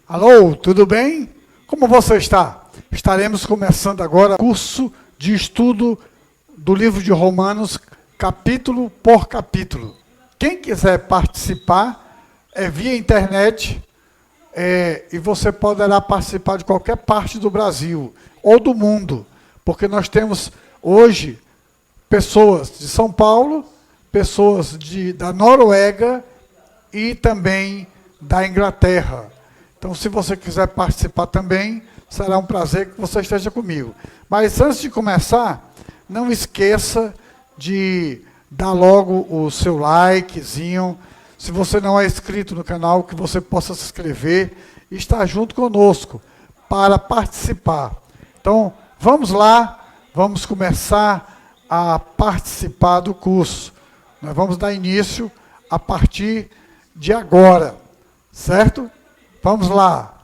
Alô, tudo bem? Como você está? Estaremos começando agora o curso de estudo do livro de Romanos, capítulo por capítulo. Quem quiser participar, via internet, e você poderá participar de qualquer parte do Brasil ou do mundo, porque nós temos hoje pessoas de São Paulo, pessoas da Noruega e também da Inglaterra. Então, se você quiser participar também, será um prazer que você esteja comigo. Mas antes de começar, não esqueça de dar logo o seu likezinho. Se você não é inscrito no canal, que você possa se inscrever e estar junto conosco para participar. Então, vamos lá, vamos começar a participar do curso. Nós vamos dar início a partir de agora, certo? Vamos lá.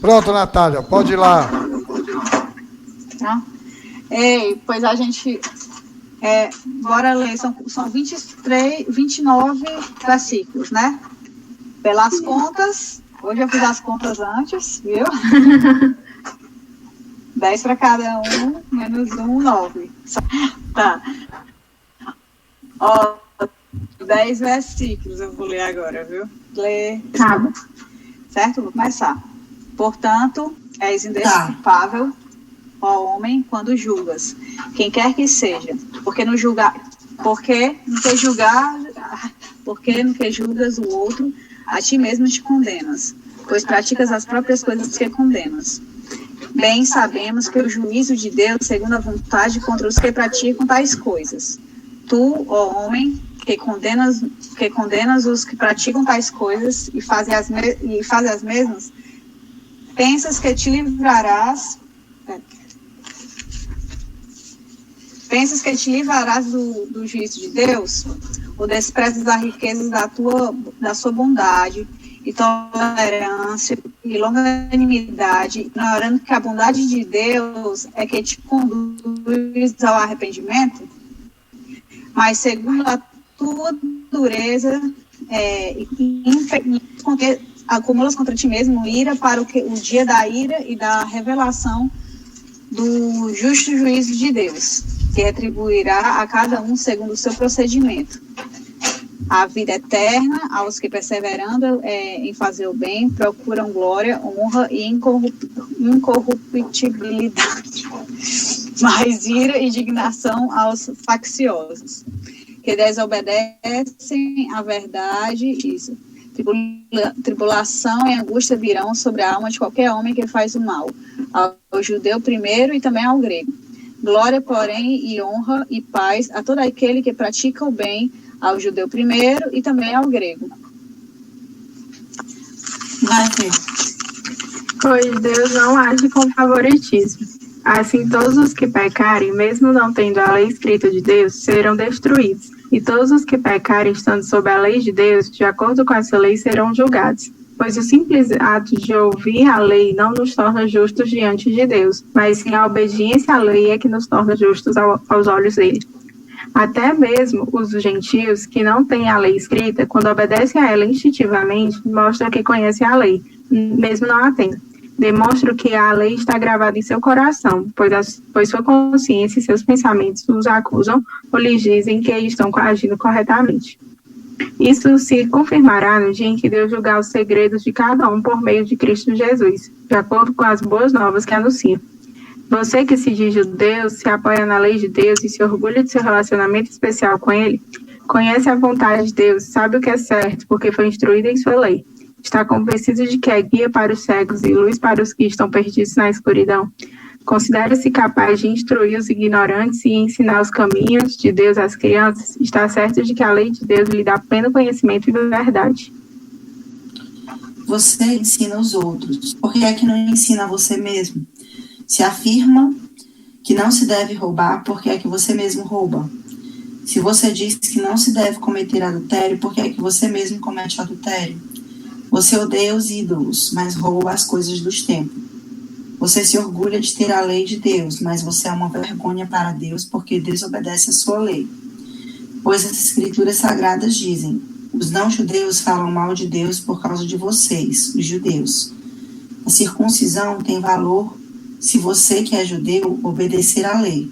Pronto, Natália, pode ir lá. Tá? Pois a gente... bora ler, são 29 versículos, né? Pelas contas, hoje eu fiz as contas antes, viu? 10 para cada um, menos 1, 9. Tá. Ó, 10 versículos eu vou ler agora, viu? Ler. Tá. Certo? Vou começar. Portanto, és indesculpável, ó homem, quando julgas, quem quer que seja, porque no que julgas o outro, a ti mesmo te condenas, pois praticas as próprias coisas que condenas. Bem sabemos que o juízo de Deus, segundo a vontade, contra os que praticam tais coisas. Tu, ó homem, que condenas os que praticam tais coisas e fazem as mesmas, pensas que te livrarás do juízo de Deus, ou desprezas as riquezas da sua bondade e tolerância e longanimidade, ignorando que a bondade de Deus é que te conduz ao arrependimento? Mas segundo a tua dureza acumulas contra ti mesmo ira para o dia da ira e da revelação do justo juízo de Deus, que retribuirá a cada um segundo o seu procedimento. A vida eterna aos que, perseverando em fazer o bem, procuram glória, honra e incorruptibilidade, mas ira e indignação aos facciosos, que desobedecem à verdade. Isso. Tribulação e angústia virão sobre a alma de qualquer homem que faz o mal, ao judeu primeiro e também ao grego. Glória, porém, e honra e paz a todo aquele que pratica o bem, ao judeu primeiro e também ao grego. Vai, Pedro. Pois Deus não age com favoritismo. Assim, todos os que pecarem, mesmo não tendo a lei escrita de Deus, serão destruídos. E todos os que pecarem, estando sob a lei de Deus, de acordo com essa lei, serão julgados. Pois o simples ato de ouvir a lei não nos torna justos diante de Deus, mas sim a obediência à lei é que nos torna justos aos olhos dele. Até mesmo os gentios que não têm a lei escrita, quando obedecem a ela instintivamente, mostram que conhecem a lei, mesmo não a tendo. Demonstram que a lei está gravada em seu coração, pois sua consciência e seus pensamentos os acusam ou lhes dizem que estão agindo corretamente. Isso se confirmará no dia em que Deus julgar os segredos de cada um por meio de Cristo Jesus, de acordo com as boas novas que anuncia. Você que se diz judeu, se apoia na lei de Deus e se orgulha de seu relacionamento especial com Ele, conhece a vontade de Deus, sabe o que é certo, porque foi instruído em sua lei. Está convencido de que é guia para os cegos e luz para os que estão perdidos na escuridão. Considera-se capaz de instruir os ignorantes e ensinar os caminhos de Deus às crianças. Está certo de que a lei de Deus lhe dá pleno conhecimento e verdade. Você ensina os outros. Por que é que não ensina a você mesmo? Se afirma que não se deve roubar, por que é que você mesmo rouba? Se você diz que não se deve cometer adultério, por que é que você mesmo comete adultério? Você odeia os ídolos, mas rouba as coisas dos templos. Você se orgulha de ter a lei de Deus, mas você é uma vergonha para Deus porque desobedece a sua lei. Pois as escrituras sagradas dizem: os não-judeus falam mal de Deus por causa de vocês, os judeus. A circuncisão tem valor se você, que é judeu, obedecer à lei.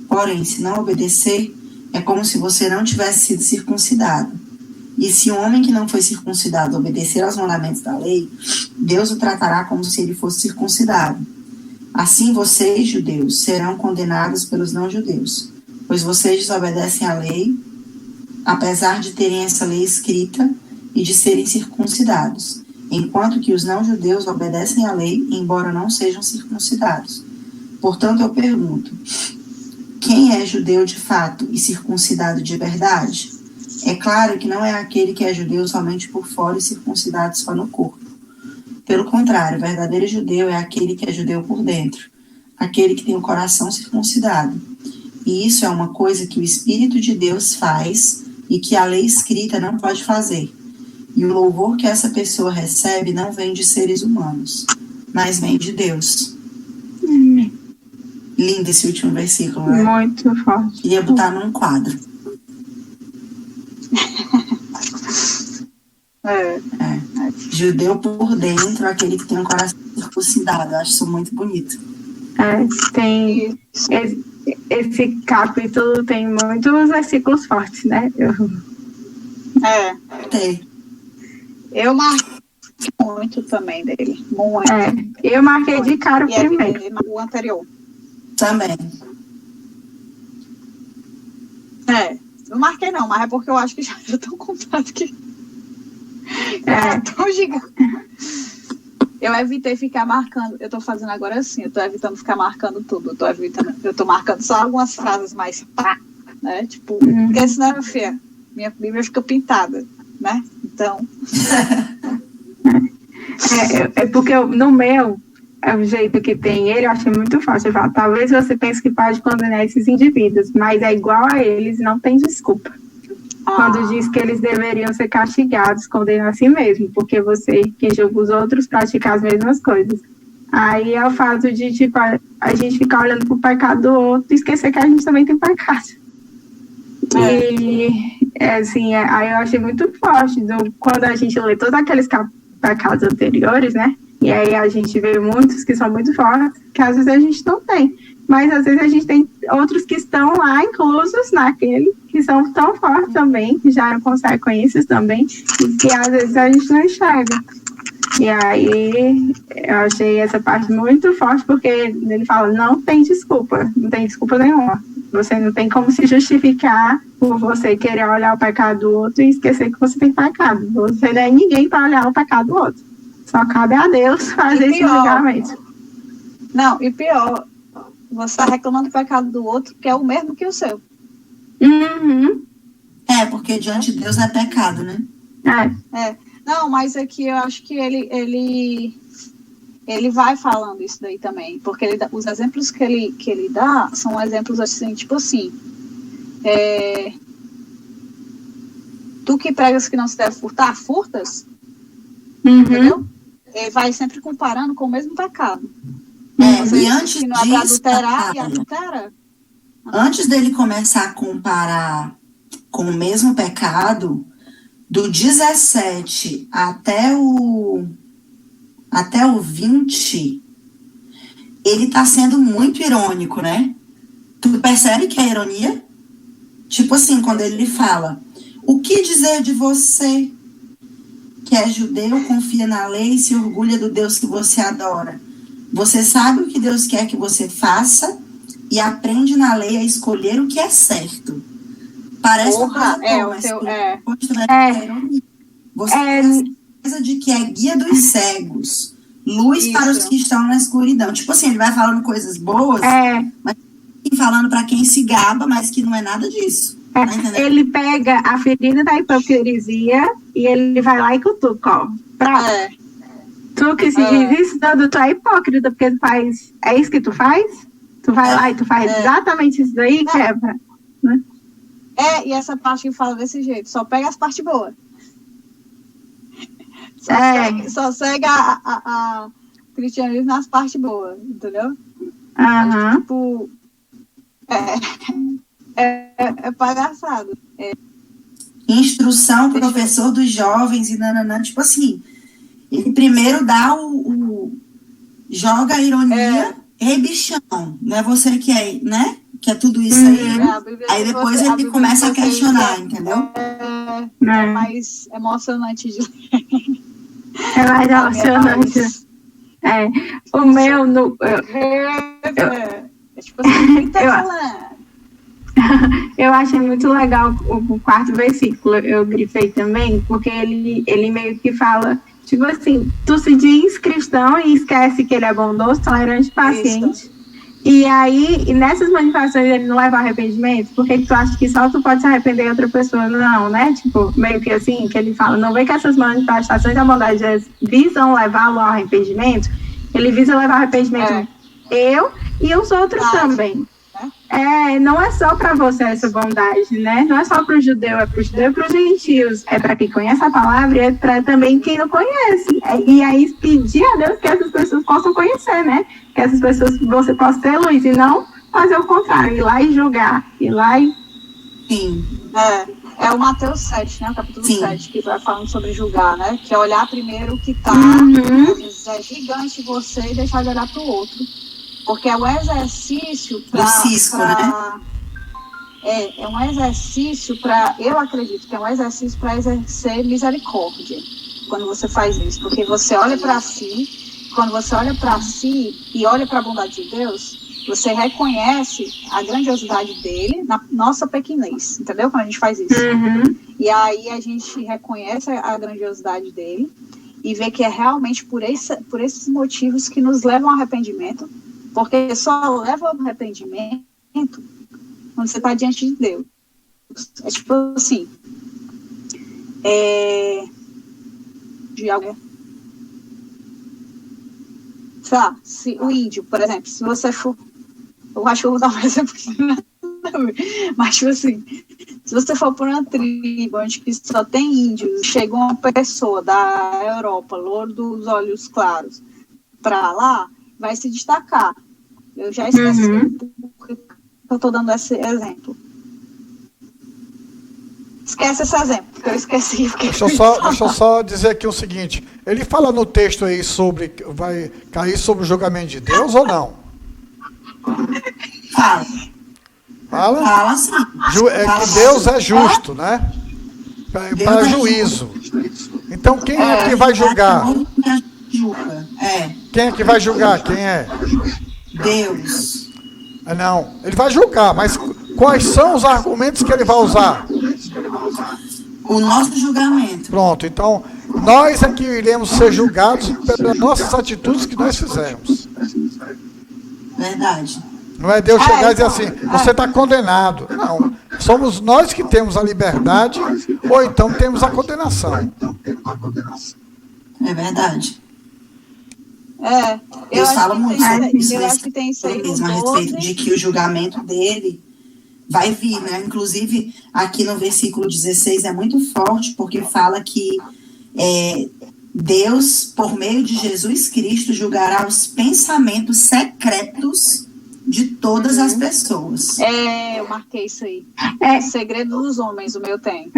Porém, se não obedecer, é como se você não tivesse sido circuncidado. E se um homem que não foi circuncidado obedecer aos mandamentos da lei, Deus o tratará como se ele fosse circuncidado. Assim vocês, judeus, serão condenados pelos não-judeus, pois vocês desobedecem à lei, apesar de terem essa lei escrita e de serem circuncidados, enquanto que os não-judeus obedecem à lei, embora não sejam circuncidados. Portanto, eu pergunto: quem é judeu de fato e circuncidado de verdade? É claro que não é aquele que é judeu somente por fora e circuncidado só no corpo. Pelo contrário, o verdadeiro judeu é aquele que é judeu por dentro, aquele que tem o coração circuncidado. E isso é uma coisa que o Espírito de Deus faz e que a lei escrita não pode fazer. E o louvor que essa pessoa recebe não vem de seres humanos, mas vem de Deus. Lindo esse último versículo, né? Muito forte. Queria botar num quadro. Judeu por dentro, aquele que tem um coração circuncidado. Eu acho isso muito bonito. Tem esse capítulo tem muitos versículos fortes, né? Tem. Eu marquei muito também dele. Muito. Eu marquei de cara o primeiro. O anterior. Também. Não marquei não, mas é porque eu acho que já é tão completo que é tão gigante. Eu evitei ficar marcando. Eu tô fazendo agora assim, eu tô evitando ficar marcando tudo. Eu tô marcando só algumas frases mais né? Tipo, porque senão, minha Bíblia fica pintada, né? Então. É porque no meu, o jeito que tem ele, eu achei muito forte. Eu falo, talvez você pense que pode condenar esses indivíduos, mas é igual a eles, não tem desculpa. Quando diz que eles deveriam ser castigados, condena a si mesmo, porque você que julga os outros pratica as mesmas coisas. Aí é o fato de, tipo, a gente ficar olhando pro pecado do outro e esquecer que a gente também tem pecado. E, assim, aí eu achei muito forte, quando a gente lê todos aqueles pecados anteriores, né? E aí a gente vê muitos que são muito fortes, que às vezes a gente não tem. Mas às vezes a gente tem outros que estão lá inclusos naquele, que são tão fortes também, que geram consequências também, e que às vezes a gente não enxerga. E aí eu achei essa parte muito forte, porque ele fala, não tem desculpa nenhuma. Você não tem como se justificar por você querer olhar o pecado do outro e esquecer que você tem pecado. Você não é ninguém para olhar o pecado do outro. Só cabe a Deus fazer esse julgamento. Não, e pior, você está reclamando do pecado do outro, que é o mesmo que o seu. Porque diante de Deus é pecado, né? Não, mas aqui eu acho que ele vai falando isso daí também, porque os exemplos que ele dá são exemplos assim, tipo assim, tu que pregas que não se deve furtar, furtas, entendeu? Ele vai sempre comparando com o mesmo pecado. E antes que não é para adulterar e adultera. Antes dele começar a comparar com o mesmo pecado, do 17 até o 20, ele está sendo muito irônico, né? Tu percebe que é ironia? Tipo assim, quando ele fala, o que dizer de você que é judeu, confia na lei e se orgulha do Deus que você adora? Você sabe o que Deus quer que você faça e aprende na lei a escolher o que é certo. Parece uma coisa boa, mas ironia. Você tem certeza de que é guia dos cegos, luz para os que estão na escuridão. Tipo assim, ele vai falando coisas boas, mas falando para quem se gaba, mas que não é nada disso. Tá ele pega a ferida da hipocrisia e ele vai lá e cutuca, ó. Tu que se diz isso, tu é hipócrita, porque tu faz. É isso que tu faz? Tu vai lá e tu faz exatamente isso daí, quebra. Né? E essa parte que fala desse jeito, só pega as partes boas. Só segue cristianismo nas partes boas, entendeu? Aham. Tipo, é palhaçado. Instrução, professor dos jovens e nananã, tipo assim, ele primeiro dá joga a ironia, ei, bichão, não é você que é, né? Que é tudo isso aí. Aí depois ele começa a questionar, entendeu? É mais emocionante de ler. É mais emocionante. O meu... tipo assim, o que tá falando? Eu achei muito legal o quarto versículo, eu grifei também, porque ele meio que fala, tipo assim, tu se diz cristão e esquece que ele é bondoso, tolerante, paciente. Isso. E aí, nessas manifestações ele não leva ao arrependimento, porque tu acha que só tu pode se arrepender e outra pessoa não, né? Tipo, meio que assim, que ele fala, não vê que essas manifestações da bondade visam levá-lo ao arrependimento, ele visa levar ao arrependimento eu e os outros também. Não é só para você essa bondade, né? Não é só para o judeu, é para o judeu e para os gentios. É para quem conhece a palavra e é para também quem não conhece. E aí pedir a Deus que essas pessoas possam conhecer, né? Que essas pessoas você possa ter luz e não fazer o contrário, ir lá e julgar, ir lá e... Sim. É o Mateus 7, né? O capítulo 7, que vai falando sobre julgar, né? Que é olhar primeiro o que está, às vezes é gigante você e deixar de olhar para o outro. Porque é um exercício para... É um exercício para... Eu acredito que é um exercício para exercer misericórdia quando você faz isso. Porque você olha para si, quando você olha para si e olha para a bondade de Deus, você reconhece a grandiosidade dele na nossa pequenez, entendeu? Quando a gente faz isso. E aí a gente reconhece a grandiosidade dele e vê que é realmente por esses motivos que nos levam ao arrependimento. Porque só leva ao arrependimento quando você está diante de Deus. É tipo assim, de algo. Sei lá, se o índio, por exemplo, se você for. Eu acho que eu vou dar um exemplo que não mas, tipo assim, se você for por uma tribo onde só tem índios, chega uma pessoa da Europa, louro dos olhos claros, para lá, vai se destacar. Eu já esqueci porque eu estou dando esse exemplo. Esquece esse exemplo, porque eu esqueci. Deixa eu só dizer aqui o seguinte. Ele fala no texto aí sobre vai cair sobre o julgamento de Deus ou não? Fala? Fala sim. Que Deus é justo, né? Para juízo. Então quem é que vai julgar? Quem é que vai julgar? Quem é? Deus. Não, ele vai julgar, mas quais são os argumentos que ele vai usar? O nosso julgamento. Pronto, então nós é que iremos ser julgados pelas nossas atitudes que nós fizemos. Verdade. Não é Deus chegar e dizer assim, você está condenado. Não, somos nós que temos a liberdade ou então temos a condenação. É verdade. Eu falo muito sobre isso. Eu acho que tem isso aí mesmo a respeito de que o julgamento dele vai vir, né? Inclusive, aqui no versículo 16 é muito forte, porque fala que Deus, por meio de Jesus Cristo, julgará os pensamentos secretos de todas as pessoas. Eu marquei isso aí. O segredo dos homens, o meu tem.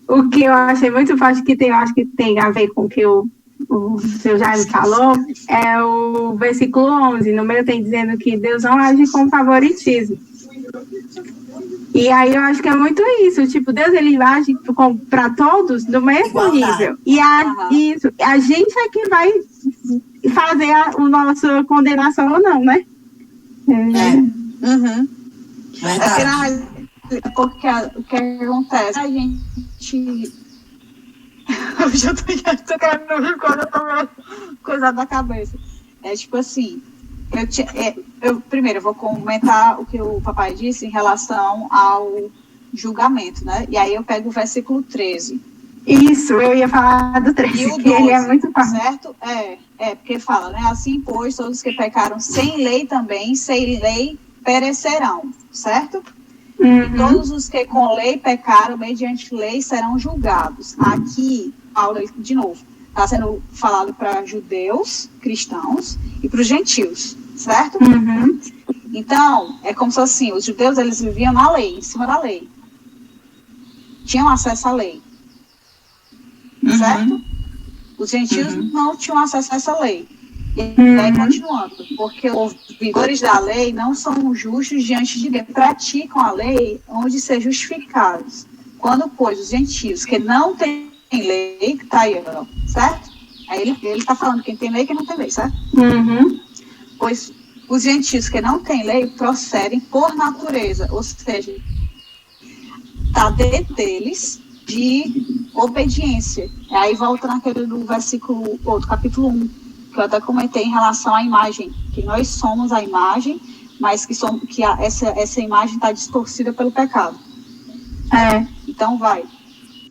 O que eu achei muito forte, eu acho que tem a ver com o que o seu Jaime falou, é o versículo 11, no meu tem dizendo que Deus não age com favoritismo. E aí eu acho que é muito isso, tipo, Deus ele age para todos do mesmo nível. E a gente é que vai fazer a nossa condenação ou não, né? Porque o que acontece? A gente... Eu já tô querendo rir quando eu tô meio coisado da cabeça. É tipo assim, primeiro eu vou comentar o que o papai disse em relação ao julgamento, né? E aí eu pego o versículo 13. Isso, eu ia falar do 13, e o 12, que ele é muito fácil. Certo? Porque fala, né? Assim, pois, todos que pecaram sem lei também, sem lei perecerão, certo? E todos os que com lei pecaram, mediante lei, serão julgados. Aqui, Paulo, de novo, está sendo falado para judeus, cristãos e para os gentios, certo? Uhum. Então, é como se assim, os judeus, eles viviam na lei, em cima da lei. Tinham acesso à lei, certo? Os gentios não tinham acesso a essa lei. E aí, continuando, porque os vigores da lei não são justos diante de Deus, praticam a lei onde ser justificados. Quando, pois, os gentios que não têm lei, que está aí, ó, certo? Aí ele está falando quem tem lei e quem não tem lei, certo? Pois os gentios que não têm lei procedem por natureza, ou seja, está dentro deles de obediência. Aí volta naquele do versículo, outro, capítulo 1, que eu até comentei em relação à imagem, que nós somos a imagem, mas que essa imagem está distorcida pelo pecado. Então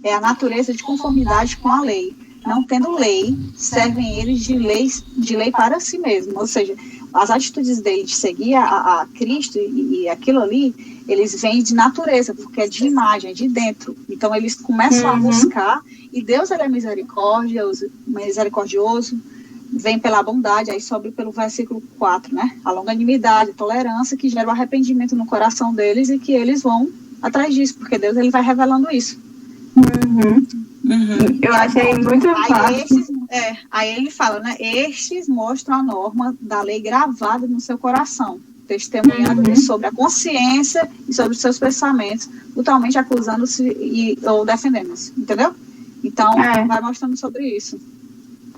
é a natureza de conformidade com a lei. Não tendo lei, servem eles de lei para si mesmo. Ou seja, as atitudes dele de seguir a Cristo e aquilo ali, eles vêm de natureza, porque é de imagem, é de dentro. Então eles começam a buscar, e Deus ele é misericordioso, vem pela bondade, aí sobe pelo versículo 4, né? A longanimidade, a tolerância, que gera o arrependimento no coração deles e que eles vão atrás disso, porque Deus ele vai revelando isso. Eu achei muito fácil. Aí ele fala, né? Estes mostram a norma da lei gravada no seu coração, testemunhando-lhe sobre a consciência e sobre os seus pensamentos, totalmente acusando-se ou defendendo-se, entendeu? Então, vai mostrando sobre isso.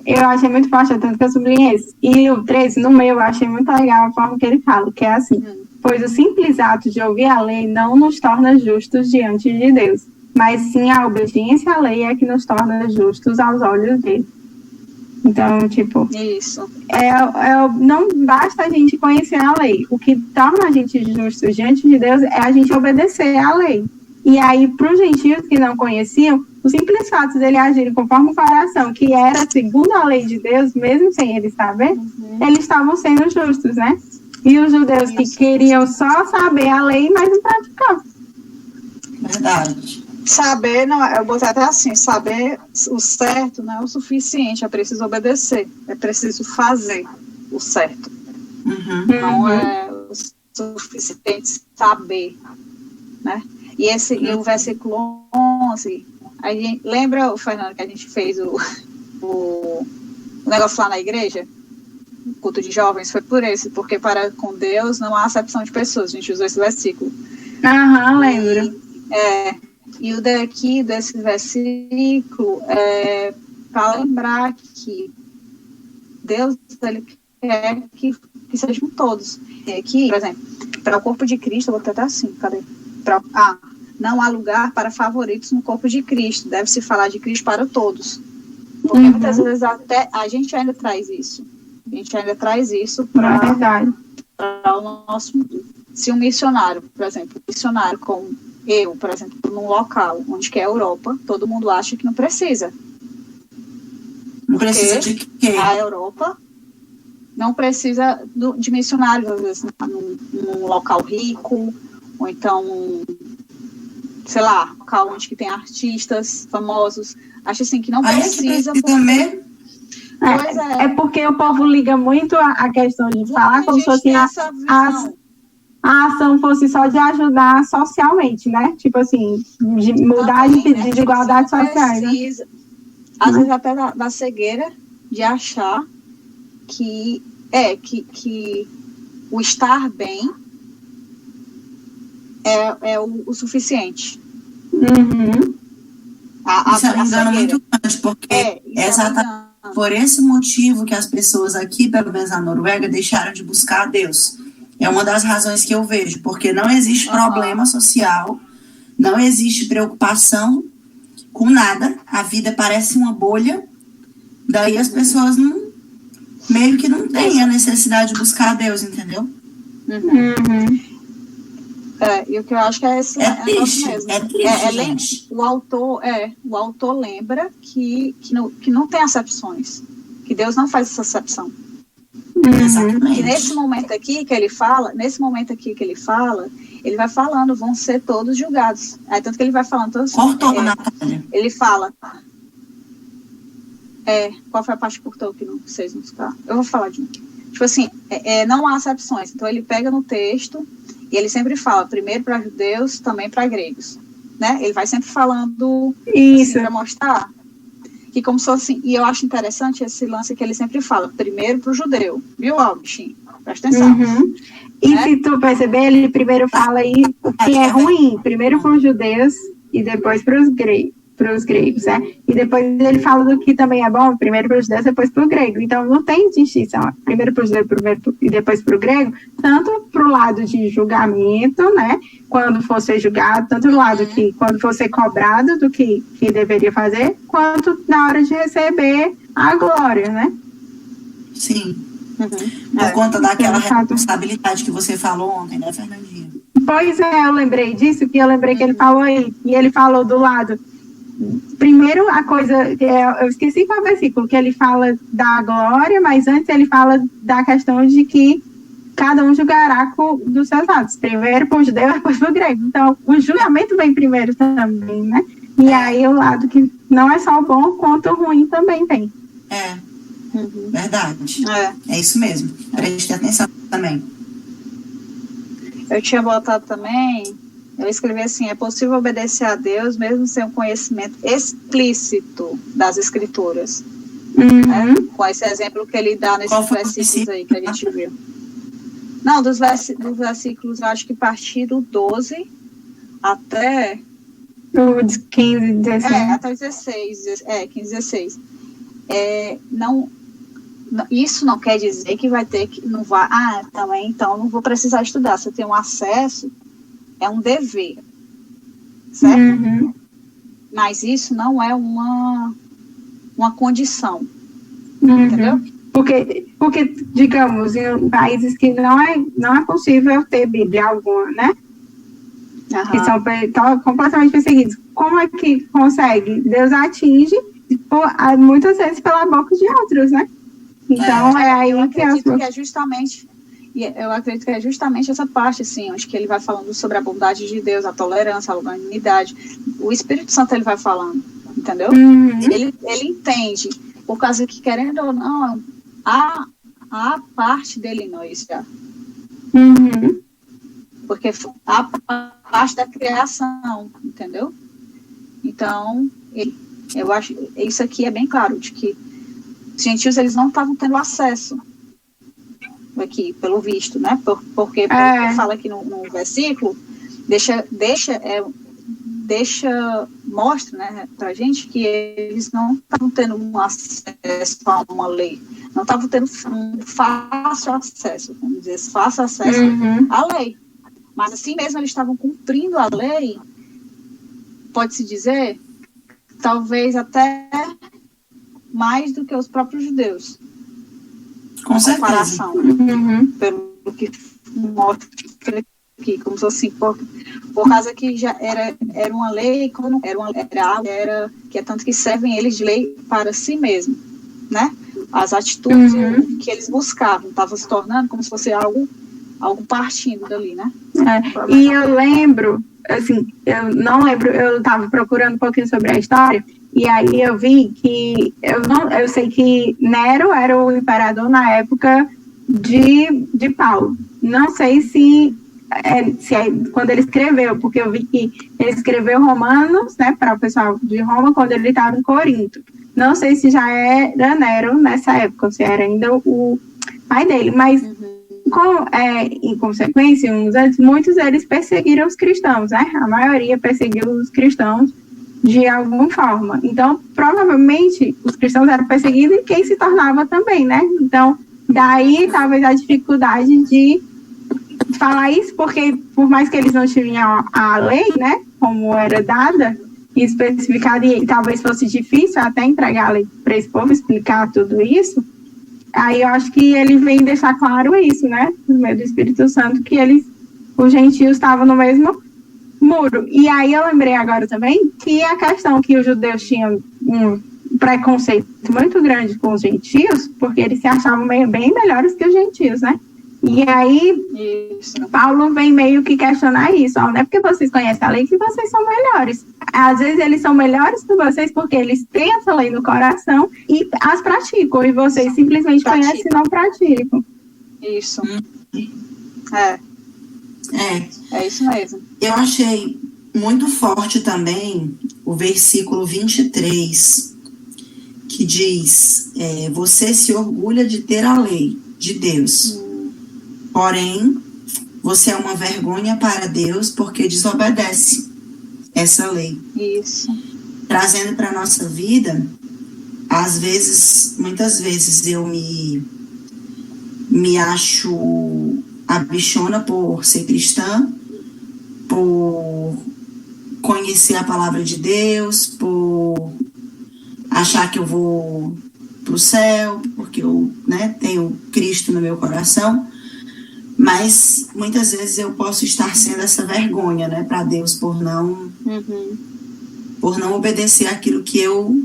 Eu achei muito forte, tanto que eu sublinhei esse. E o 13, no meio, eu achei muito legal a forma que ele fala, que é assim: pois o simples ato de ouvir a lei não nos torna justos diante de Deus, mas sim a obediência à lei é que nos torna justos aos olhos dele. Então, tipo, isso. Não basta a gente conhecer a lei. O que torna a gente justo diante de Deus é a gente obedecer à lei. E aí, para os gentios que não conheciam, o simples fato dele agirem conforme o coração, que era segundo a lei de Deus, mesmo sem eles saber, eles estavam sendo justos, né? E os judeus que queriam só saber a lei, mas não praticavam. Verdade. Saber, não, eu botei até assim, saber o certo não é o suficiente, é preciso obedecer, é preciso fazer o certo. Não é o suficiente saber, né? E o versículo 11, aí, lembra, Fernando, que a gente fez o negócio lá na igreja? O culto de jovens, foi por esse, porque para com Deus não há acepção de pessoas, a gente usou esse versículo. Lembro. E o daqui, desse versículo, para lembrar que Deus ele quer que sejam todos. Aqui, por exemplo, para o corpo de Cristo, eu vou tentar assim, cadê? Não há lugar para favoritos no corpo de Cristo, deve-se falar de Cristo para todos. Porque muitas vezes até a gente ainda traz isso. A gente ainda traz isso para o nosso mundo. Se um missionário, por exemplo, como eu, por exemplo, num local onde que é a Europa, todo mundo acha que não precisa. Não precisa de quê? A Europa não precisa de missionários, às vezes, num local rico, ou então, sei lá, local onde que tem artistas famosos. Acho assim que não precisa. É porque o povo liga muito a questão de falar como se fosse a ação fosse só de ajudar socialmente, né? Tipo assim, de mudar de desigualdades sociais. Precisa, né? Às vezes até da cegueira de achar que o estar bem é o suficiente. Isso é um engano muito grande, porque é exatamente por esse motivo que as pessoas aqui, pelo menos na Noruega, deixaram de buscar a Deus. É uma das razões que eu vejo, porque não existe problema social, não existe preocupação com nada, a vida parece uma bolha, daí as pessoas meio que não têm a necessidade de buscar a Deus, entendeu? E o que eu acho que é esse triste, mesmo. É triste, gente. O autor lembra que não tem acepções, que Deus não faz essa acepção. Exatamente. Que nesse momento aqui que ele fala, ele vai falando, vão ser todos julgados. Aí tanto que ele vai falando, Cortou, Natália. ele fala, Qual foi a parte que cortou que vocês não ficaram? Eu vou falar de novo. Tipo assim, não há acepções. Então, ele pega no texto e ele sempre fala, primeiro para judeus, também para gregos. Né? Ele vai sempre falando Isso. Assim, para mostrar que como se fosse assim. E eu acho interessante esse lance que ele sempre fala, primeiro para o judeu. Viu, Bichinho? Presta atenção. Uhum. E se tu perceber, ele primeiro fala aí o que é ruim, primeiro para os judeus e depois para os gregos, né? E depois ele fala do que também é bom, primeiro para os judeus, depois para o grego. Então não tem distinção, primeiro para os judeus e depois para o grego, tanto para o lado de julgamento, né? Quando for ser julgado, tanto do lado que quando for ser cobrado do que deveria fazer, quanto na hora de receber a glória, né? Sim. Por conta daquela responsabilidade que você falou ontem, né, Fernandinha? Pois é, eu lembrei disso, que eu lembrei que ele falou aí, e ele falou do lado. Primeiro, a coisa, eu esqueci qual versículo, que ele fala da glória, mas antes ele fala da questão de que cada um julgará dos seus atos. Primeiro para o judeu, depois para o grego. Então, o julgamento vem primeiro também, né? E aí o lado que não é só o bom, quanto o ruim também tem. Verdade. É isso mesmo. Preste atenção também. Eu tinha botado também, eu escrevi assim, é possível obedecer a Deus mesmo sem um conhecimento explícito das Escrituras. Né? Com esse exemplo que ele dá nesses versículos aí que a gente viu. Não, dos versículos, eu acho que partir do 12 até... O 15, 16. Até o 16, 15, 16. Isso não quer dizer que vai ter que... Não vai, também, então, não vou precisar estudar. Se eu tenho acesso, é um dever. Certo? Mas isso não é uma condição. Entendeu? Porque, digamos, em países que não é possível ter Bíblia alguma, né? Que são completamente perseguidos. Como é que consegue? Deus atinge muitas vezes pela boca de outros, né? Então, aí que eu acredito que é justamente essa parte, assim, onde que ele vai falando sobre a bondade de Deus, a tolerância, a longanimidade. O Espírito Santo ele vai falando, entendeu? Ele entende, por causa que, querendo ou não, a parte dele não isso já. Porque a parte da criação, entendeu? Então, eu acho isso aqui é bem claro, de que os gentios eles não estavam tendo acesso aqui, pelo visto, né? Porque fala aqui no versículo, mostra, né, pra gente que eles não estavam tendo um acesso a uma lei, não estavam tendo um fácil acesso, vamos dizer, fácil acesso à lei. Mas assim mesmo eles estavam cumprindo a lei, pode-se dizer, talvez até mais do que os próprios judeus. Com certeza. Pelo que mostra aqui, como se fosse assim, por causa que já era uma lei, como era que é tanto que servem eles de lei para si mesmo, né? As atitudes que eles buscavam, estavam se tornando como se fosse algo partindo dali, né? E eu lembro, assim, eu não lembro, eu estava procurando um pouquinho sobre a história, e aí eu vi que, eu sei que Nero era o imperador na época de Paulo. Não sei se quando ele escreveu, porque eu vi que ele escreveu Romanos, né, para o pessoal de Roma, quando ele estava em Corinto. Não sei se já era Nero nessa época, se era ainda o pai dele, mas em consequência, muitos deles perseguiram os cristãos, né? A maioria perseguiu os cristãos de alguma forma. Então, provavelmente, os cristãos eram perseguidos e quem se tornava também, né? Então, daí, talvez, a dificuldade de falar isso, porque por mais que eles não tinham a lei, né? Como era dada e especificada, e talvez fosse difícil até entregar a lei para esse povo, explicar tudo isso. Aí eu acho que ele vem deixar claro isso, né? No meio do Espírito Santo, que os gentios estavam no mesmo muro. E aí eu lembrei agora também que a questão que os judeus tinham um preconceito muito grande com os gentios, porque eles se achavam bem melhores que os gentios, né? E aí, Isso. Paulo vem meio que questionar isso. Ó, não é porque vocês conhecem a lei que vocês são melhores. Às vezes eles são melhores que vocês porque eles têm essa lei no coração e as praticam. E vocês simplesmente conhecem e não praticam. Isso. É. É isso mesmo. Eu achei muito forte também o versículo 23, que diz, você se orgulha de ter a lei de Deus, porém, você é uma vergonha para Deus porque desobedece essa lei. Isso. Trazendo para a nossa vida, muitas vezes eu me acho a bichona por ser cristã, por conhecer a palavra de Deus, por achar que eu vou para o céu, porque eu tenho Cristo no meu coração, mas muitas vezes eu posso estar sendo essa vergonha para Deus por não obedecer aquilo que eu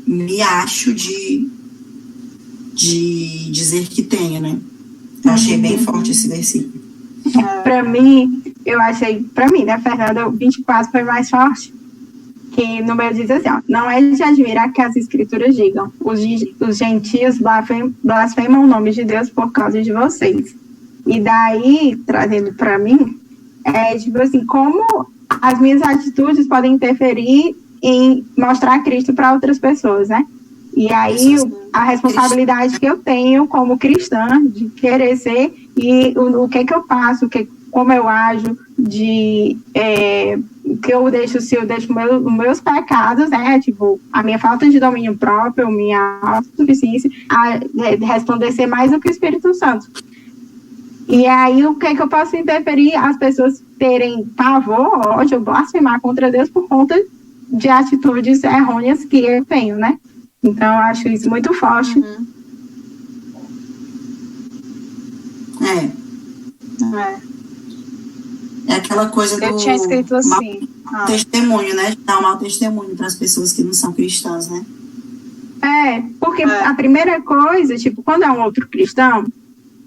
me acho de dizer que tenho, né? Eu achei bem forte esse versículo. Para mim, né, Fernanda, o 24 foi mais forte, que no meio diz assim, ó, não é de admirar que as escrituras digam, os gentios blasfemam o nome de Deus por causa de vocês. E daí, trazendo para mim, tipo assim, como as minhas atitudes podem interferir em mostrar Cristo para outras pessoas, né? E aí, a responsabilidade que eu tenho como cristã de querer ser, e o que eu faço, como eu ajo, que eu deixo, se eu deixo meus pecados, né, tipo, a minha falta de domínio próprio, minha autossuficiência, resplandecer mais do que o Espírito Santo. E aí, o que eu posso interferir? As pessoas terem pavor, ódio, blasfemar contra Deus por conta de atitudes errôneas que eu tenho, né? Então, eu acho isso muito forte. É aquela coisa eu tinha escrito assim. Testemunho, né? De dar um mau testemunho para as pessoas que não são cristãs, né? Porque a primeira coisa, tipo, quando é um outro cristão,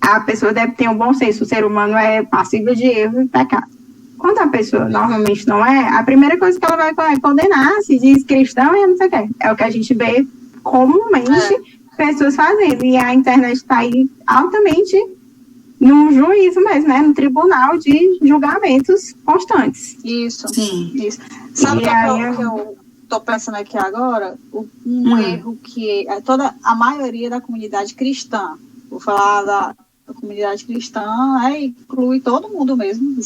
a pessoa deve ter um bom senso. O ser humano é passível de erro e pecado. Quando a pessoa normalmente não é, a primeira coisa que ela vai condenar, se diz cristão, e não sei o que. É o que a gente vê comumente pessoas fazendo. E a internet está aí altamente num juízo mesmo, né? No tribunal de julgamentos constantes. Isso. Sim. Isso. Sabe o que eu tô pensando aqui agora? Um erro que toda a maioria da comunidade cristã, vou falar da comunidade cristã, inclui todo mundo mesmo,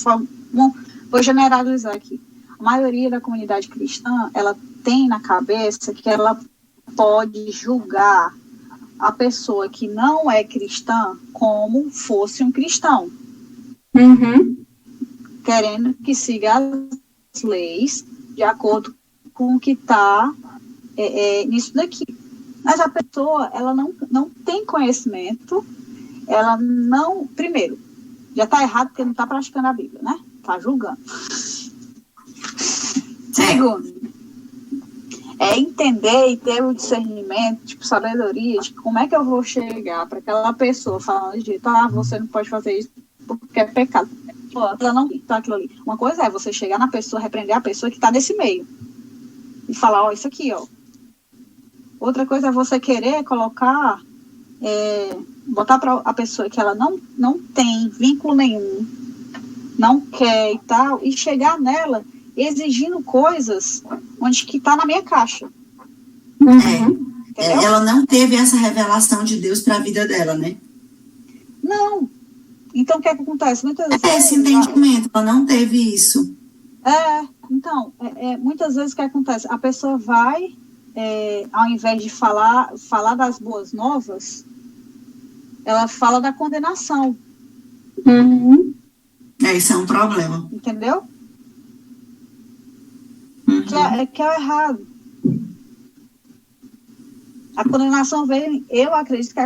vou generalizar aqui. A maioria da comunidade cristã, ela tem na cabeça que ela pode julgar a pessoa que não é cristã como fosse um cristão. Querendo que siga as leis de acordo com o que está nisso daqui. Mas a pessoa, ela não tem conhecimento, ela não... Primeiro, já está errado porque não está praticando a Bíblia, né? Está julgando. Segundo, entender e ter o discernimento, tipo, sabedoria, de como é que eu vou chegar para aquela pessoa falando de você não pode fazer isso porque é pecado. Ela não está aquilo ali. Uma coisa é você chegar na pessoa, repreender a pessoa que está nesse meio e falar, isso aqui, ó. Outra coisa é você querer colocar, botar para a pessoa que ela não tem vínculo nenhum, não quer e tal, e chegar nela exigindo coisas onde que está na minha caixa. Ela não teve essa revelação de Deus para a vida dela, né? Não. Então, o que é que acontece? Muitas vezes, esse entendimento, ela não teve isso. Então, muitas vezes o que acontece? A pessoa vai, ao invés de falar das boas novas, ela fala da condenação. Isso é um problema. Entendeu? Que é o errado. A condenação vem, eu acredito que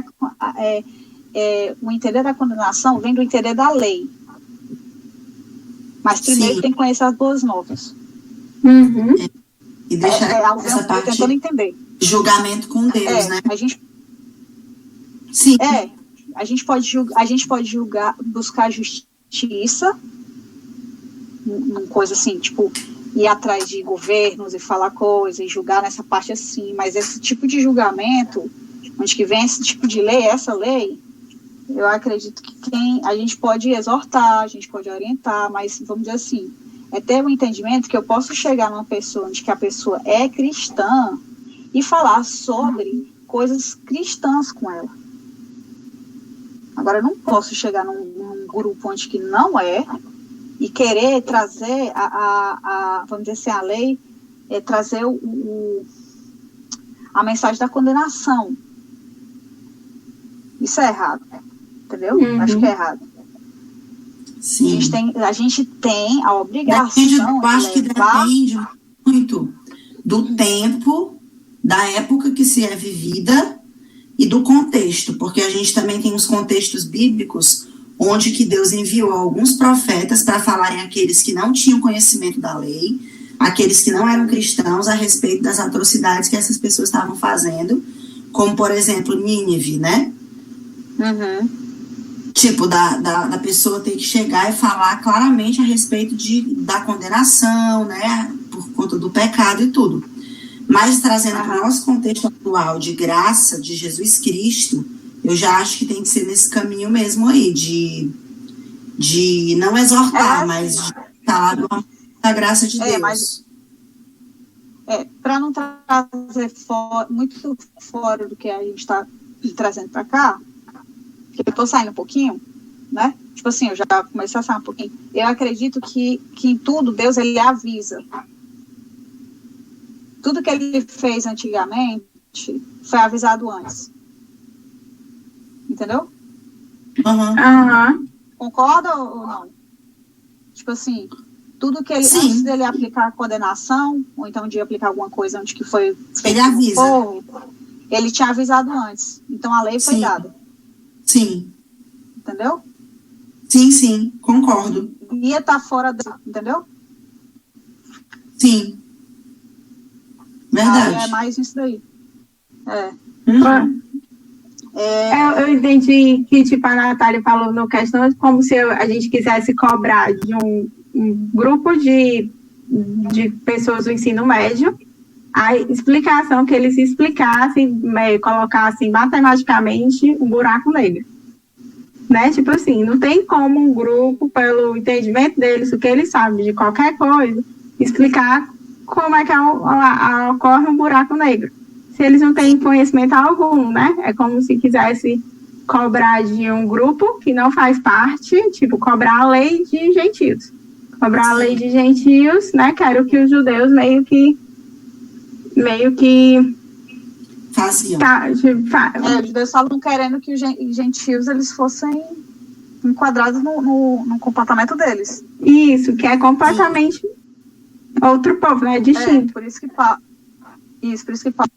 o entender da condenação vem do entender da lei. Mas primeiro tem que conhecer as boas novas. E deixar essa parte tentando entender. Julgamento com Deus, né? A gente... Sim. A gente pode julgar, buscar justiça, uma coisa assim, tipo, ir atrás de governos e falar coisas e julgar nessa parte assim, mas esse tipo de julgamento, onde que vem esse tipo de lei, essa lei, eu acredito que a gente pode exortar, a gente pode orientar, mas vamos dizer assim, é ter um entendimento que eu posso chegar numa pessoa onde que a pessoa é cristã e falar sobre coisas cristãs com ela. Agora, eu não posso chegar num grupo onde que não é e querer trazer vamos dizer assim, a lei, trazer a mensagem da condenação. Isso é errado, entendeu? Uhum. Acho que é errado. Sim. A gente tem a obrigação Eu acho que de levar... depende muito do tempo, da época que se é vivida e do contexto, porque a gente também tem os contextos bíblicos onde que Deus enviou alguns profetas para falarem àqueles que não tinham conhecimento da lei, aqueles que não eram cristãos, a respeito das atrocidades que essas pessoas estavam fazendo, como, por exemplo, Nínive, né? Uhum. Tipo, da pessoa ter que chegar e falar claramente a respeito da condenação, né, por conta do pecado e tudo. Mas trazendo para o nosso contexto atual de graça de Jesus Cristo, eu já acho que tem que ser nesse caminho mesmo aí, de não exortar, mas de falar da graça de Deus. Para não trazer muito fora do que a gente está trazendo para cá, que eu estou saindo um pouquinho, né? Tipo assim, eu já comecei a sair um pouquinho. Eu acredito que em tudo Deus, ele avisa. Tudo que ele fez antigamente foi avisado antes. Entendeu? Concorda ou não? Tipo assim, tudo que ele, antes dele aplicar a condenação, ou então de aplicar alguma coisa onde que foi feito, ele avisa. Ele tinha avisado antes. Então a lei foi dada. Sim. Entendeu? Sim, concordo. Ia estar fora entendeu? Sim. Verdade. É mais isso daí. Eu entendi que, tipo, a Natália falou no questão como se a gente quisesse cobrar de um grupo de pessoas do ensino médio a explicação, que eles explicassem, colocassem matematicamente um buraco negro. Né? Tipo assim, não tem como um grupo, pelo entendimento deles, o que eles sabem de qualquer coisa, explicar como é que ocorre um buraco negro. Se eles não têm conhecimento algum, né? É como se quisesse cobrar de um grupo que não faz parte, tipo, cobrar a lei de gentios. Cobrar a lei de gentios, né? Que era o que os judeus meio que faziam. Os judeus estavam querendo que os gentios eles fossem enquadrados no comportamento deles. Isso, que é completamente outro povo, né? Distinto. Por isso que Paulo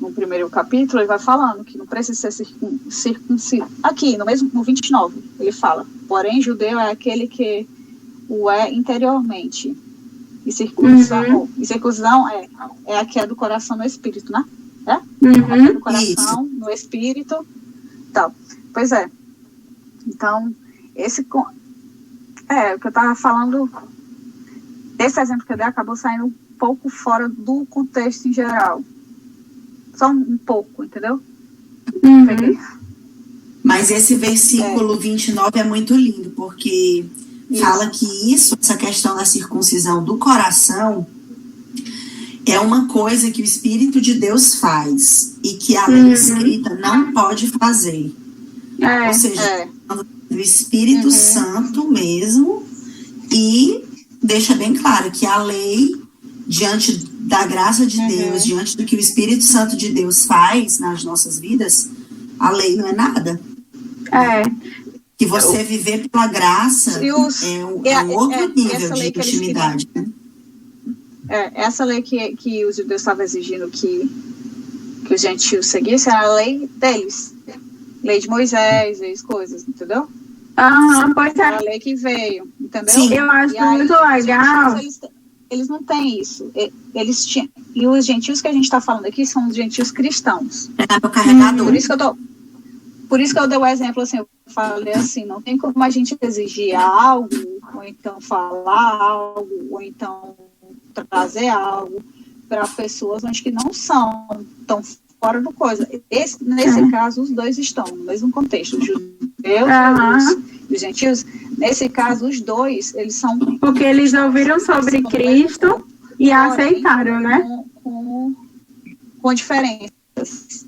no primeiro capítulo ele vai falando que não precisa ser circunciso. Aqui, no 29, ele fala: porém, judeu é aquele que o é interiormente. E circuncisão é a que é do coração no espírito, né? A que é do coração no espírito. Então, pois é. Então, o que eu estava falando, esse exemplo que eu dei acabou saindo um pouco fora do contexto em geral. Só um pouco, entendeu? Mas esse versículo 29 é muito lindo, porque fala que essa questão da circuncisão do coração é uma coisa que o Espírito de Deus faz e que a lei escrita não pode fazer. Ou seja, do Espírito Santo mesmo, e deixa bem claro que a lei, diante da graça de Deus, diante do que o Espírito Santo de Deus faz nas nossas vidas, a lei não é nada. Que você viver pela graça é um outro nível de intimidade. Né? Essa lei que os judeus estavam exigindo que os gentios seguissem era a lei deles. Lei de Moisés, as coisas, entendeu? Pois é. Era a lei que veio, entendeu? Sim, eu acho muito legal. Eles não têm isso. Eles tinham, e os gentios que a gente está falando aqui são os gentios cristãos. O carregador. Por isso que eu dei o exemplo, assim, eu falei assim, não tem como a gente exigir algo, ou então falar algo, ou então trazer algo para pessoas onde que não são tão fora do coisa. Nesse caso, os dois estão no mesmo contexto, os judeus e os gentios. Nesse caso, os dois, eles são... Porque eles ouviram sobre Cristo e aceitaram, né? Com diferenças.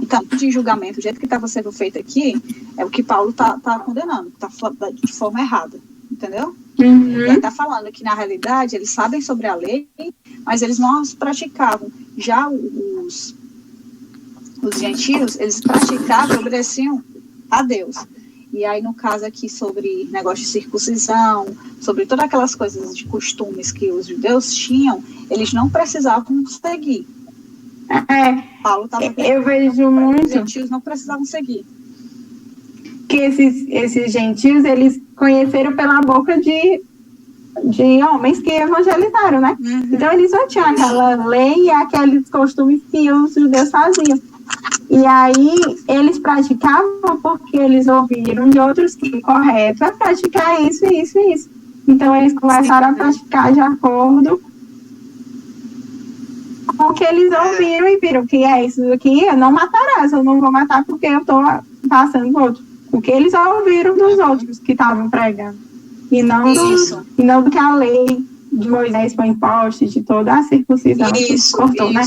Então, de julgamento, do jeito que estava sendo feito aqui, é o que Paulo está condenando, está de forma errada, entendeu? Ele está falando que, na realidade, eles sabem sobre a lei, mas eles não as praticavam. Já os gentios, eles praticavam, obedeciam a Deus. E aí, no caso aqui, sobre negócio de circuncisão, sobre todas aquelas coisas de costumes que os judeus tinham, eles não precisavam seguir. Paulo estava eu vejo muito... Os gentios não precisavam seguir. Que esses gentios, eles conheceram pela boca de homens que evangelizaram, né? Então, eles não tinham aquela lei e aqueles costumes que os judeus faziam. E aí, eles praticavam porque eles ouviram de outros que o correto é praticar isso, isso e isso. Então, eles começaram a praticar de acordo com o que eles ouviram e viram que é isso aqui, não matarás, eu não vou matar porque eu estou passando do outro. O que eles ouviram dos outros que estavam pregando. E não do que a lei de Moisés foi imposta, de toda a circuncisão que cortou, né?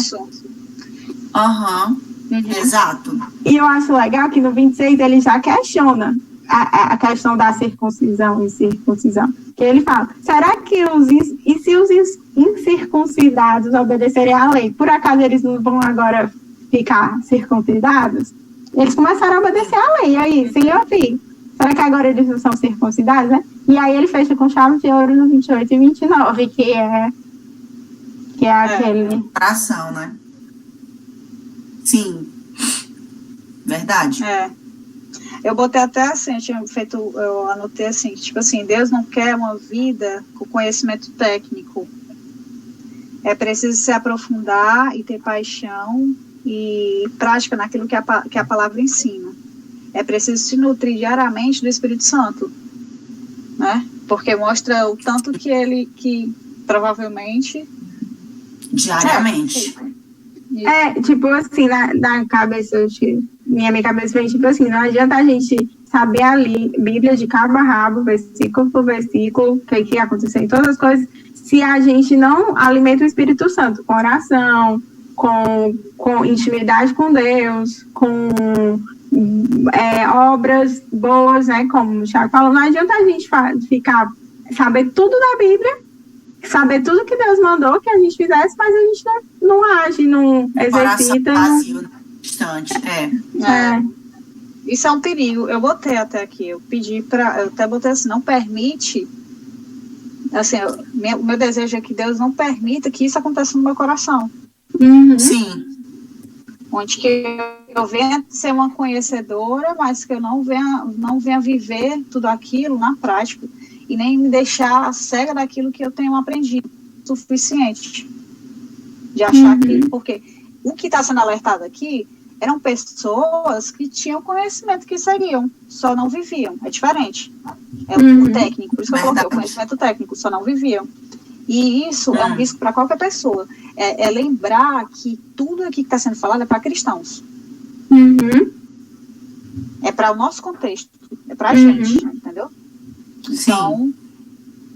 Exato. E eu acho legal que no 26 ele já questiona a questão da circuncisão e circuncisão. Que ele fala, será que se os incircuncidados obedecerem à lei, por acaso eles não vão agora ficar circuncidados? Eles começaram a obedecer à lei, aí, sem ouvir. Será que agora eles não são circuncidados, né? E aí ele fecha com chave de ouro no 28 e 29, que é aquele... Ação, né? Sim. Verdade. Eu botei até assim, eu anotei assim, tipo assim, Deus não quer uma vida com conhecimento técnico. É preciso se aprofundar e ter paixão e prática naquilo que a palavra ensina. É preciso se nutrir diariamente do Espírito Santo, né? Porque mostra o tanto que provavelmente... Diariamente. Tipo assim, na cabeça, minha cabeça vem tipo assim, não adianta a gente saber a Bíblia de cabo a rabo, versículo por versículo, o que aconteceu em todas as coisas, se a gente não alimenta o Espírito Santo com oração, com intimidade com Deus, com obras boas, né, como o Thiago falou, não adianta a gente saber tudo da Bíblia, saber tudo que Deus mandou que a gente fizesse, mas a gente não age, não exercita. Vazio, distante, Isso é um perigo. Eu botei até aqui, eu até botei assim, não permite, assim, o meu desejo é que Deus não permita que isso aconteça no meu coração. Sim. Onde que eu venha ser uma conhecedora, mas que eu não venha viver tudo aquilo na prática e nem me deixar cega daquilo que eu tenho aprendido o suficiente. De achar que... Porque o que está sendo alertado aqui eram pessoas que tinham conhecimento que seguiam, só não viviam. É diferente. É o técnico, por isso que eu coloquei o conhecimento técnico, só não viviam. E isso é um risco para qualquer pessoa. É lembrar que tudo aqui que está sendo falado é para cristãos. É para o nosso contexto. É para a gente, entendeu? Então,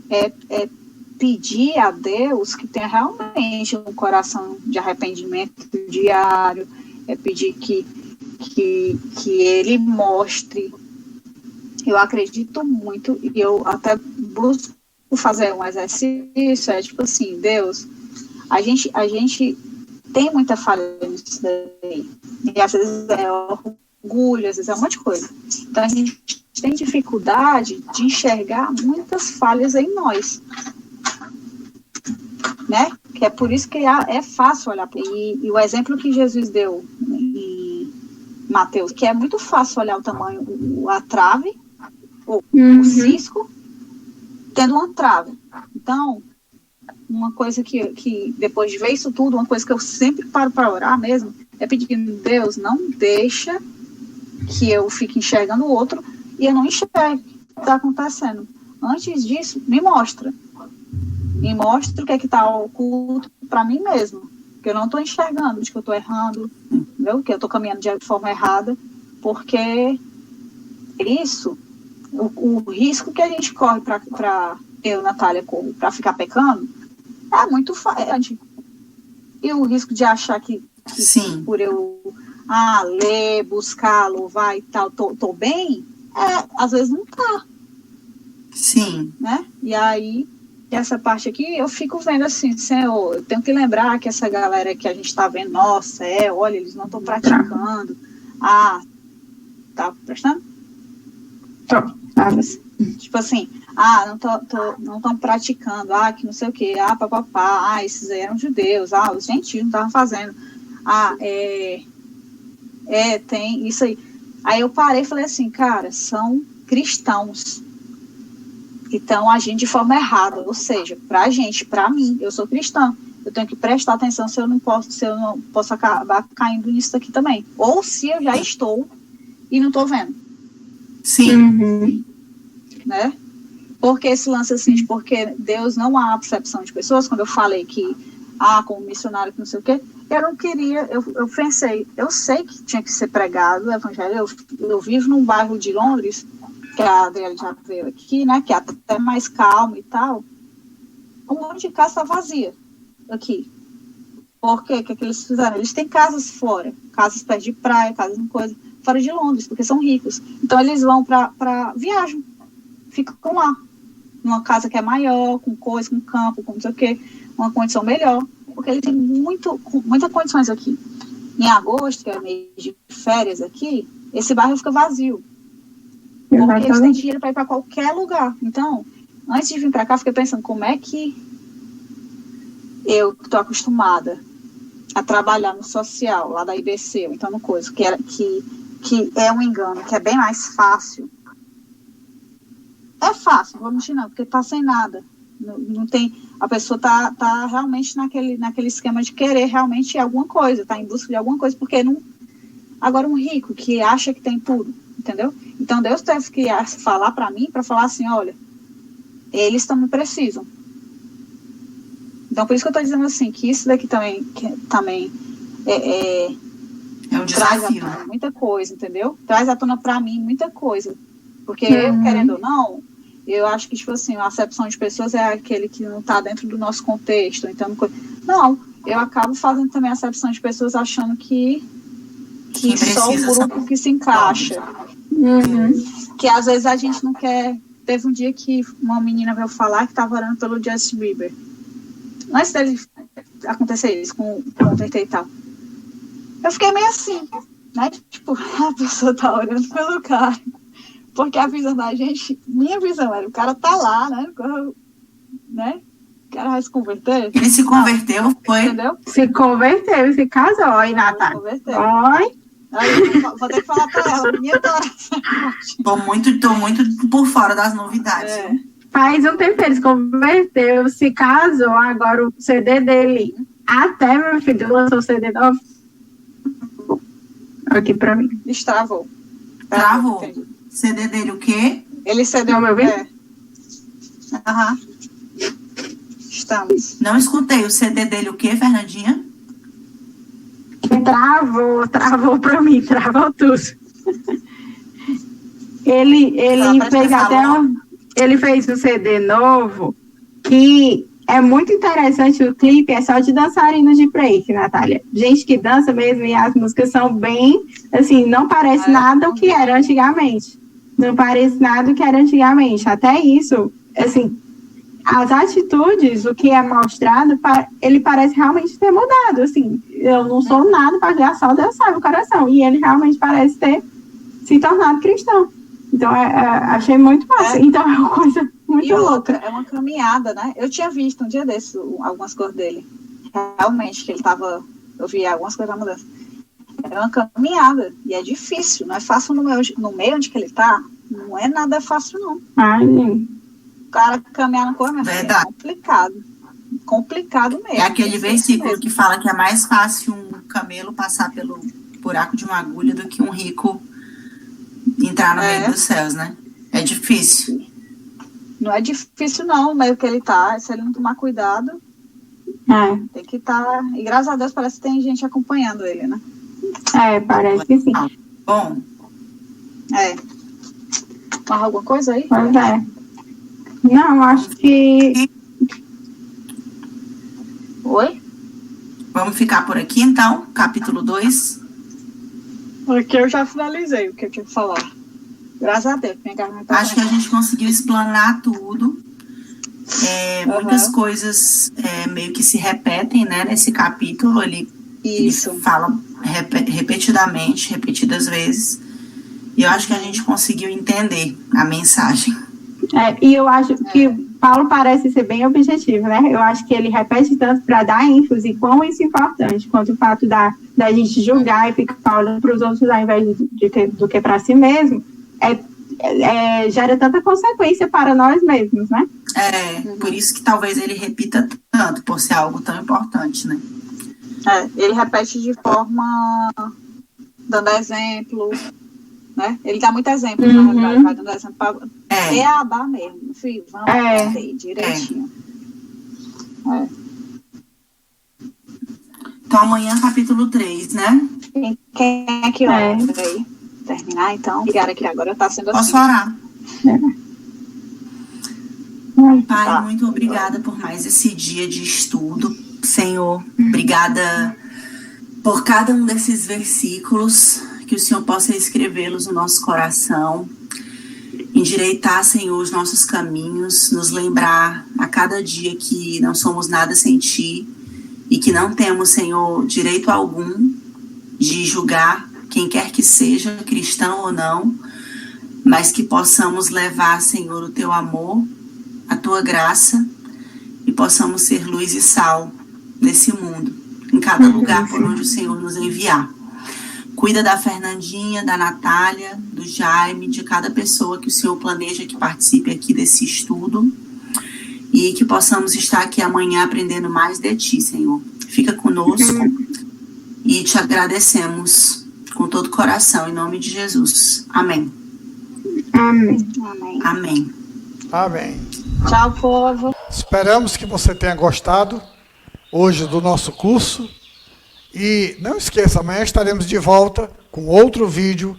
é pedir a Deus que tenha realmente um coração de arrependimento diário, é pedir que Ele mostre. Eu acredito muito, e eu até busco fazer um exercício, é tipo assim, Deus, a gente tem muita falha nisso daí, e às vezes é orgulho, às vezes é um monte de coisa. Então a gente tem dificuldade de enxergar muitas falhas em nós, né? Que é por isso que é fácil olhar e o exemplo que Jesus deu em Mateus, que é muito fácil olhar o tamanho, a trave, ou o cisco, tendo uma trave. Então, uma coisa que depois de ver isso tudo, uma coisa que eu sempre paro para orar mesmo, é pedindo, Deus, não deixa que eu fico enxergando o outro e eu não enxergo o que está acontecendo. Antes disso, me mostra. Me mostra o que é que está oculto para mim mesmo. Que eu não estou enxergando, de que eu estou errando, entendeu? Que eu estou caminhando de forma errada, porque isso, o risco que a gente corre para eu, Natália, corro para ficar pecando, é muito grande. E o risco de achar que Sim. por eu ler, buscar, louvar e tal, tô bem, às vezes não tá. Sim. Né? E aí, essa parte aqui, eu fico vendo assim, Senhor, eu tenho que lembrar que essa galera que a gente tá vendo, nossa, olha, eles não estão praticando. Tá prestando? Tipo assim, não estão praticando, que não sei o que, papapá, esses aí eram judeus, os gentios não estavam fazendo, tem isso aí. Aí eu parei e falei assim, cara, são cristãos, então agindo de forma errada, ou seja, pra mim, eu sou cristã, eu tenho que prestar atenção se eu não posso acabar caindo nisso aqui também, ou se eu já estou e não estou vendo. Sim. Uhum. Né? Porque esse lance assim, porque Deus não há acepção de pessoas, quando eu falei que, como missionário, que não sei o quê, eu não queria, eu pensei, eu sei que tinha que ser pregado o evangelho, eu vivo num bairro de Londres, que a Adriana já veio aqui, né, que é até mais calmo e tal, um monte de casa tá vazia aqui. Por quê? O que eles fizeram? Eles têm casas fora, casas perto de praia, casas em coisa, fora de Londres, porque são ricos. Então eles vão para viagem, ficam lá, numa casa que é maior, com coisa, com campo, com não sei o quê, uma condição melhor, porque ele tem muitas condições aqui. Em agosto, que é mês de férias aqui, esse bairro fica vazio. Porque eles têm dinheiro para ir para qualquer lugar. Então, antes de vir para cá, eu fiquei pensando, como é que eu estou acostumada a trabalhar no social, lá da IBC, ou então no coisa, que é um engano, que é bem mais fácil. É fácil, vou mentir não, porque tá sem nada. Não tem, a pessoa tá realmente naquele esquema de querer realmente alguma coisa, tá em busca de alguma coisa, porque não. Agora um rico que acha que tem tudo, entendeu? Então Deus teve que falar para mim, para falar assim, olha, eles também precisam. Então por isso que eu tô dizendo assim, que isso daqui também é um traz desafio. à tona muita coisa, entendeu? Traz à tona para mim muita coisa. Porque eu, querendo ou não, eu acho que, tipo assim, a acepção de pessoas é aquele que não está dentro do nosso contexto. Então, não, eu acabo fazendo também a acepção de pessoas achando que só o grupo que se encaixa. Que às vezes a gente não quer. Teve um dia que uma menina veio falar que estava orando pelo Justin Bieber. Antes dele acontecer isso com o TT e tal. Eu fiquei meio assim, né? Tipo, a pessoa tá orando pelo cara. Porque a visão da gente, minha visão era, o cara tá lá, né? O cara vai se converter. Ele se converteu, foi? Entendeu? Se converteu, se casou, oi, Natália. Oi. Aí, vou ter que falar pra ela, minha oração. Tô muito por fora das novidades. Faz um tempo ele se converteu, se casou, agora o CD dele, até meu filho lançou o CD novo. Aqui pra mim. Destravou. Travou. Entendi. CD dele o quê? Ele cedeu. Não me ouviu? Aham. Estamos. Não escutei. O CD dele o quê, Fernandinha? Travou pra mim, travou tudo. Ele fez até ele fez um CD novo que é muito interessante. O clipe é só de dançarinos de break, Natália. Gente que dança mesmo, e as músicas são bem, assim, não parece nada o que era antigamente. Não parece nada o que era antigamente. Até isso, assim, as atitudes, o que é mostrado, ele parece realmente ter mudado. Assim, eu não sou nada para jogar, só Deus sabe o coração. E ele realmente parece ter se tornado cristão. Então, achei muito massa. Então, é uma coisa muito louca. É uma caminhada, né? Eu tinha visto um dia desses algumas coisas dele. Realmente, que ele tava... Eu vi algumas coisas da mudança. É uma caminhada. E é difícil. Não é fácil no meio onde que ele tá. Não é nada fácil, não. Ai, gente. O cara caminhar na cor, é complicado. Complicado mesmo. É aquele versículo que fala que é mais fácil um camelo passar pelo buraco de uma agulha do que um rico entrar no reino dos céus, né? É difícil. Não é difícil, não, o meio que ele tá. Se ele não tomar cuidado, tem que estar. E graças a Deus parece que tem gente acompanhando ele, né? Parece que sim. Bom. Mais alguma coisa aí? Pois é. Não, acho que... Oi? Vamos ficar por aqui, então, capítulo 2. Aqui eu já finalizei o que eu tinha que falar. Graças a Deus, minha garganta. Acho que a gente conseguiu explanar tudo. Muitas coisas meio que se repetem, né, nesse capítulo. Ele fala repetidas vezes. E eu acho que a gente conseguiu entender a mensagem. E eu acho que Paulo parece ser bem objetivo, né? Eu acho que ele repete tanto para dar ênfase quão isso é importante, quanto o fato da gente julgar e ficar olhando para os outros ao invés do que para si mesmo, gera tanta consequência para nós mesmos, né? Por isso que talvez ele repita tanto, por ser algo tão importante, né? Ele repete de forma dando exemplo, né? Ele dá muito exemplo, na realidade, vai dando exemplo para beabá mesmo, filho, vamos ter direitinho. Então amanhã capítulo 3, né? Quem é que ora aí? Terminar então? Obrigada, que agora está sendo assim. Posso orar? Pai, muito obrigada por mais esse dia de estudo. Senhor, obrigada por cada um desses versículos, que o Senhor possa escrevê-los no nosso coração, endireitar, Senhor, os nossos caminhos, nos lembrar a cada dia que não somos nada sem Ti e que não temos, Senhor, direito algum de julgar quem quer que seja, cristão ou não, mas que possamos levar, Senhor, o Teu amor, a Tua graça, e possamos ser luz e sal nesse mundo, em cada lugar por onde o Senhor nos enviar. Cuida da Fernandinha, da Natália, do Jaime, de cada pessoa que o Senhor planeja que participe aqui desse estudo, e que possamos estar aqui amanhã aprendendo mais de Ti, Senhor. Fica conosco e Te agradecemos com todo o coração, em nome de Jesus. Amém. Amém. Tchau, povo. Esperamos que você tenha gostado hoje do nosso curso. E não esqueça, amanhã estaremos de volta com outro vídeo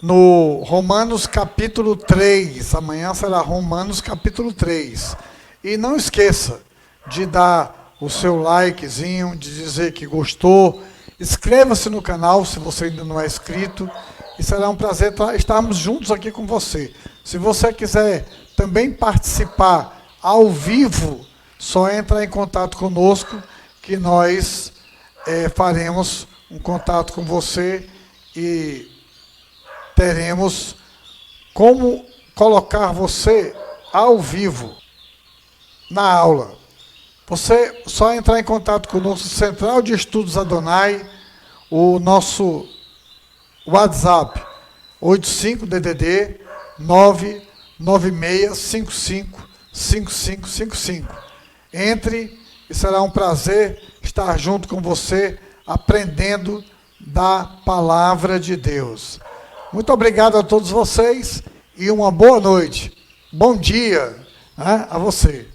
no Romanos capítulo 3. Amanhã será Romanos capítulo 3. E não esqueça de dar o seu likezinho, de dizer que gostou. Inscreva-se no canal se você ainda não é inscrito. E será um prazer estarmos juntos aqui com você. Se você quiser também participar ao vivo, só entrar em contato conosco que nós faremos um contato com você e teremos como colocar você ao vivo na aula. Você só entrar em contato conosco, Central de Estudos Adonai, o nosso WhatsApp, 85-DDD 996555555. Entre e será um prazer estar junto com você, aprendendo da Palavra de Deus. Muito obrigado a todos vocês e uma boa noite. Bom dia, né, a você.